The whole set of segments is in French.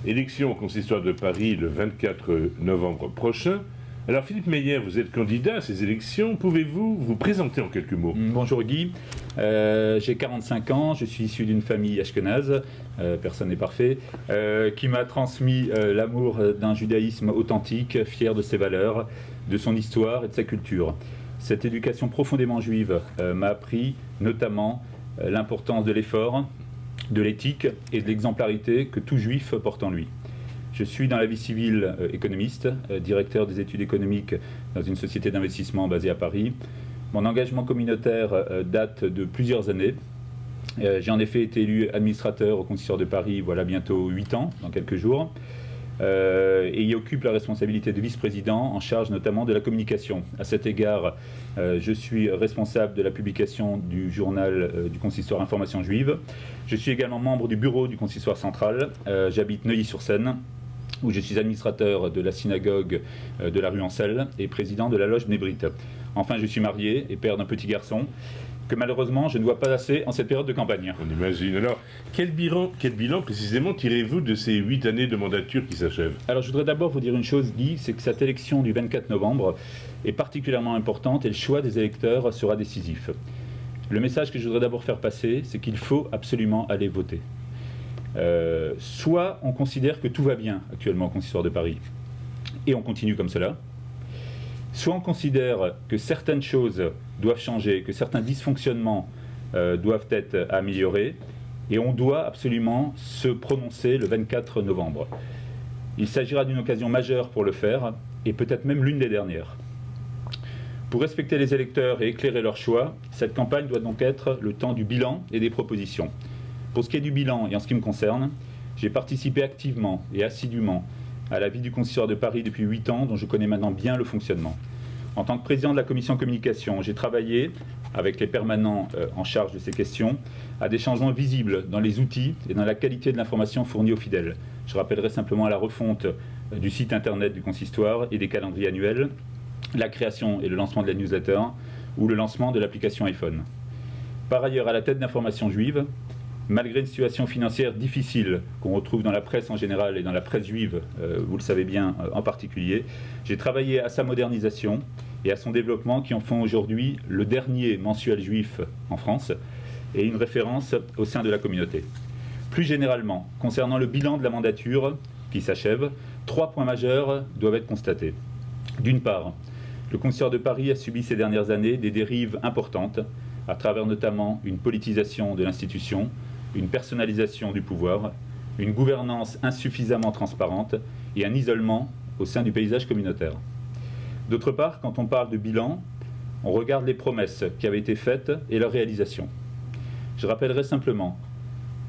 Élection au consistoire de Paris le 24 novembre prochain. Alors Philippe Meyer, vous êtes candidat à ces élections. Pouvez-vous vous présenter en quelques mots? Bonjour Guy, j'ai 45 ans, je suis issu d'une famille ashkénaze, personne n'est parfait, qui m'a transmis l'amour d'un judaïsme authentique, fier de ses valeurs, de son histoire et de sa culture. Cette éducation profondément juive m'a appris notamment l'importance de l'effort, de l'éthique et de l'exemplarité que tout juif porte en lui. Je suis dans la vie civile économiste, directeur des études économiques dans une société d'investissement basée à Paris. Mon engagement communautaire date de plusieurs années. J'ai en effet été élu administrateur au consistoire de Paris voilà bientôt 8 ans, dans quelques jours, et y occupe la responsabilité de vice-président en charge notamment de la communication. À cet égard, je suis responsable de la publication du journal du consistoire Information Juive. Je suis également membre du bureau du consistoire central. J'habite Neuilly-sur-Seine, où je suis administrateur de la synagogue de la rue Ancel et président de la loge Bnei Brit. Enfin, je suis marié et père d'un petit garçon que malheureusement je ne vois pas assez en cette période de campagne. On imagine. Alors, quel bilan précisément tirez-vous de ces 8 années de mandature qui s'achèvent? Alors, je voudrais d'abord vous dire une chose, Guy, c'est que cette élection du 24 novembre est particulièrement importante et le choix des électeurs sera décisif. Le message que je voudrais d'abord faire passer, c'est qu'il faut absolument aller voter. Soit on considère que tout va bien actuellement au consistoire de Paris et on continue comme cela, soit on considère que certaines choses doivent changer, que certains dysfonctionnements doivent être améliorés et on doit absolument se prononcer le 24 novembre. Il s'agira d'une occasion majeure pour le faire et peut-être même l'une des dernières. Pour respecter les électeurs et éclairer leur choix, cette campagne doit donc être le temps du bilan et des propositions. Pour ce qui est du bilan et en ce qui me concerne, j'ai participé activement et assidûment à la vie du consistoire de Paris depuis 8 ans, dont je connais maintenant bien le fonctionnement. En tant que président de la commission communication, j'ai travaillé avec les permanents en charge de ces questions à des changements visibles dans les outils et dans la qualité de l'information fournie aux fidèles. Je rappellerai simplement la refonte du site internet du consistoire et des calendriers annuels, la création et le lancement de la newsletter ou le lancement de l'application iPhone. Par ailleurs, à la tête d'Information Juive, malgré une situation financière difficile qu'on retrouve dans la presse en général et dans la presse juive, vous le savez bien en particulier, j'ai travaillé à sa modernisation et à son développement qui en font aujourd'hui le dernier mensuel juif en France et une référence au sein de la communauté. Plus généralement, concernant le bilan de la mandature qui s'achève, 3 points majeurs doivent être constatés. D'une part, le consistoire de Paris a subi ces dernières années des dérives importantes, à travers notamment une politisation de l'institution, une personnalisation du pouvoir, une gouvernance insuffisamment transparente et un isolement au sein du paysage communautaire. D'autre part, quand on parle de bilan, on regarde les promesses qui avaient été faites et leur réalisation. Je rappellerai simplement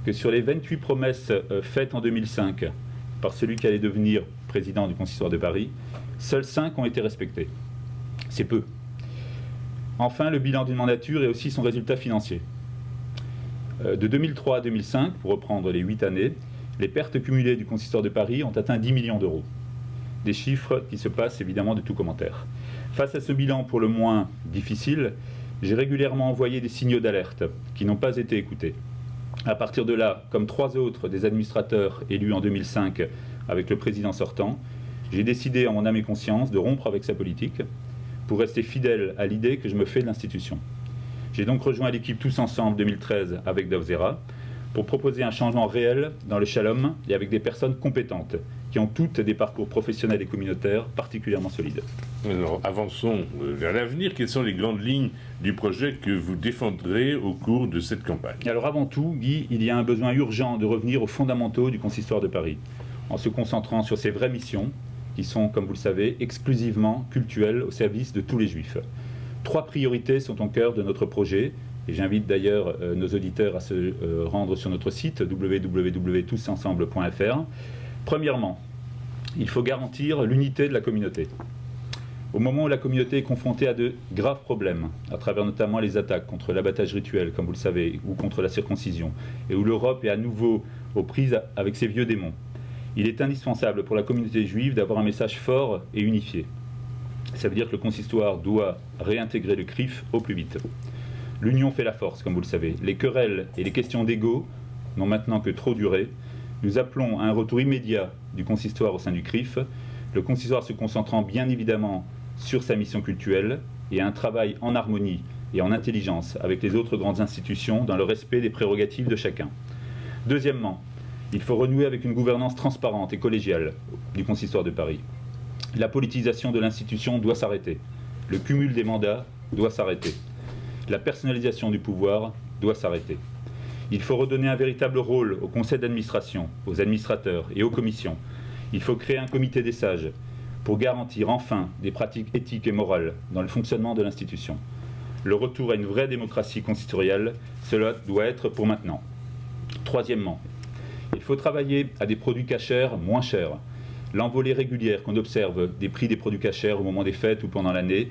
que sur les 28 promesses faites en 2005 par celui qui allait devenir président du consistoire de Paris, seules 5 ont été respectées. C'est peu. Enfin, le bilan d'une mandature et aussi son résultat financier. De 2003 à 2005, pour reprendre les 8 années, les pertes cumulées du consistoire de Paris ont atteint 10 millions d'euros. Des chiffres qui se passent évidemment de tout commentaire. Face à ce bilan pour le moins difficile, j'ai régulièrement envoyé des signaux d'alerte qui n'ont pas été écoutés. À partir de là, comme 3 autres des administrateurs élus en 2005 avec le président sortant, j'ai décidé en mon âme et conscience de rompre avec sa politique pour rester fidèle à l'idée que je me fais de l'institution. J'ai donc rejoint l'équipe Tous Ensemble 2013 avec Dov Zera pour proposer un changement réel dans le Shalom et avec des personnes compétentes qui ont toutes des parcours professionnels et communautaires particulièrement solides. Alors, avançons vers l'avenir. Quelles sont les grandes lignes du projet que vous défendrez au cours de cette campagne? Alors avant tout, Guy, il y a un besoin urgent de revenir aux fondamentaux du consistoire de Paris, en se concentrant sur ses vraies missions, qui sont, comme vous le savez, exclusivement cultuelles au service de tous les Juifs. 3 priorités sont au cœur de notre projet, et j'invite d'ailleurs nos auditeurs à se rendre sur notre site www.tousensemble.fr. Premièrement, il faut garantir l'unité de la communauté. Au moment où la communauté est confrontée à de graves problèmes, à travers notamment les attaques contre l'abattage rituel, comme vous le savez, ou contre la circoncision, et où l'Europe est à nouveau aux prises avec ses vieux démons, il est indispensable pour la communauté juive d'avoir un message fort et unifié. Ça veut dire que le consistoire doit réintégrer le CRIF au plus vite. L'union fait la force, comme vous le savez. Les querelles et les questions d'ego n'ont maintenant que trop duré. Nous appelons à un retour immédiat du consistoire au sein du CRIF, le consistoire se concentrant bien évidemment sur sa mission cultuelle et à un travail en harmonie et en intelligence avec les autres grandes institutions dans le respect des prérogatives de chacun. Deuxièmement, il faut renouer avec une gouvernance transparente et collégiale du consistoire de Paris. La politisation de l'institution doit s'arrêter. Le cumul des mandats doit s'arrêter. La personnalisation du pouvoir doit s'arrêter. Il faut redonner un véritable rôle au conseil d'administration, aux administrateurs et aux commissions. Il faut créer un comité des sages pour garantir enfin des pratiques éthiques et morales dans le fonctionnement de l'institution. Le retour à une vraie démocratie consistoriale, cela doit être pour maintenant. Troisièmement, il faut travailler à des produits cachers moins chers. L'envolée régulière qu'on observe des prix des produits cachers au moment des fêtes ou pendant l'année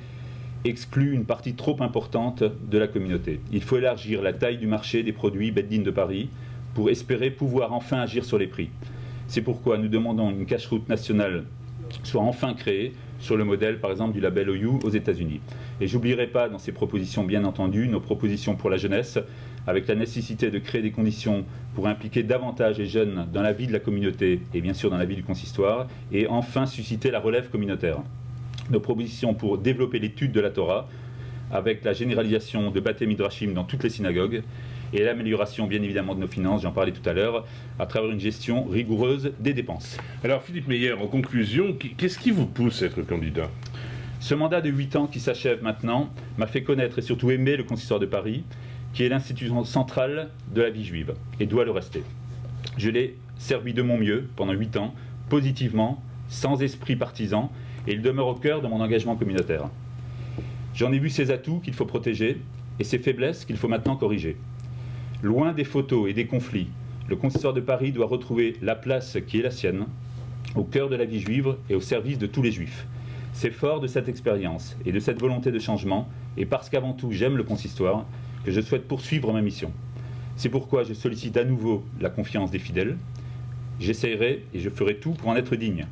exclut une partie trop importante de la communauté. Il faut élargir la taille du marché des produits made in de Paris pour espérer pouvoir enfin agir sur les prix. C'est pourquoi nous demandons une cash-route nationale soit enfin créée sur le modèle par exemple du label OU aux États-Unis. Et j'oublierai pas dans ces propositions bien entendu nos propositions pour la jeunesse avec la nécessité de créer des conditions pour impliquer davantage les jeunes dans la vie de la communauté et bien sûr dans la vie du consistoire et enfin susciter la relève communautaire. Nos propositions pour développer l'étude de la Torah avec la généralisation de Bate Midrashim dans toutes les synagogues et l'amélioration bien évidemment de nos finances, j'en parlais tout à l'heure, à travers une gestion rigoureuse des dépenses. Alors Philippe Meyer, en conclusion, qu'est-ce qui vous pousse à être candidat ? Ce mandat de 8 ans qui s'achève maintenant m'a fait connaître et surtout aimer le consistoire de Paris, qui est l'institution centrale de la vie juive et doit le rester. Je l'ai servi de mon mieux pendant 8 ans, positivement, sans esprit partisan, et il demeure au cœur de mon engagement communautaire. J'en ai vu ses atouts qu'il faut protéger et ses faiblesses qu'il faut maintenant corriger. Loin des photos et des conflits, le consistoire de Paris doit retrouver la place qui est la sienne, au cœur de la vie juive et au service de tous les juifs. C'est fort de cette expérience et de cette volonté de changement, et parce qu'avant tout j'aime le consistoire, que je souhaite poursuivre ma mission. C'est pourquoi je sollicite à nouveau la confiance des fidèles. J'essaierai et je ferai tout pour en être digne.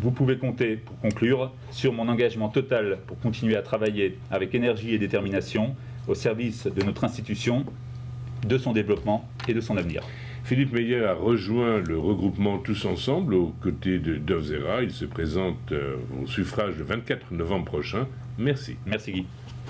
Vous pouvez compter, pour conclure, sur mon engagement total pour continuer à travailler avec énergie et détermination au service de notre institution, de son développement et de son avenir. Philippe Meyer a rejoint le regroupement Tous Ensemble aux côtés de Dov Zera. Il se présente au suffrage le 24 novembre prochain. Merci. Merci Guy.